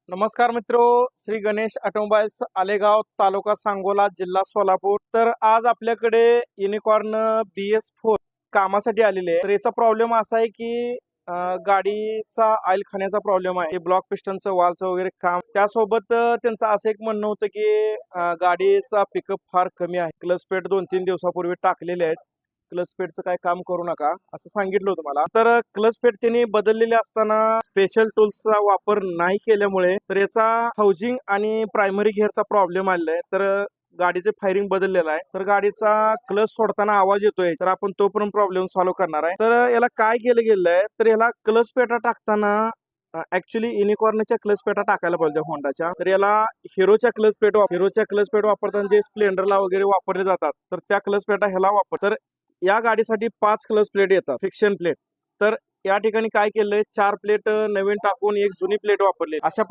नमस्कार मित्रो, श्री गणेश ऑटोमोबाईल्स आलेगाव, तालुका सांगोला, जिल्हा सोलापूर. तर आज आपल्याकडे युनिकॉर्न BS4 कामासाठी आलेले आहे. तर याचा प्रॉब्लेम असा आहे की गाडीचा ऑइल खाण्याचा प्रॉब्लेम आहे. ब्लॉक पिस्टनचं वालचं वगैरे काम. त्यासोबत त्यांचं असं एक म्हणणं होतं की गाडीचा पिकअप फार कमी आहे. क्लच पेट 2-3 दिवसापूर्वी टाकलेले आहेत. क्लच पेडचं काय काम करू नका असं सांगितलं होतं मला. तर क्लच पेड त्यांनी बदललेले असताना स्पेशल टूल्सचा वापर नाही केल्यामुळे तर याचा हाऊसिंग आणि प्रायमरी गिअरचा प्रॉब्लेम आलेला आहे. तर गाडीचे फायरिंग बदललेला आहे. तर गाडीचा क्लच सोडताना आवाज येतोय. तर आपण तो पण प्रॉब्लेम सॉल्व्ह करणार आहे. तर याला काय केलं गेलं आहे, तर याला क्लच पेटा टाकताना ऍक्च्युली युनिकॉर्नच्या क्लच पेटा टाकायला पाहिजे होंडाच्या. तर याला हिरोच्या क्लच पेट वापरताना जे स्प्लेंडरला वगैरे वापरले जातात तर त्या क्लच पेटा ह्याला वापर. तर या गाडीसाठी 5 क्लच प्लेट येतात, फिक्शन प्लेट. तर या ठिकाणी काय केलंय, 4 प्लेट नवीन टाकून एक जुनी प्लेट वापरली. अशा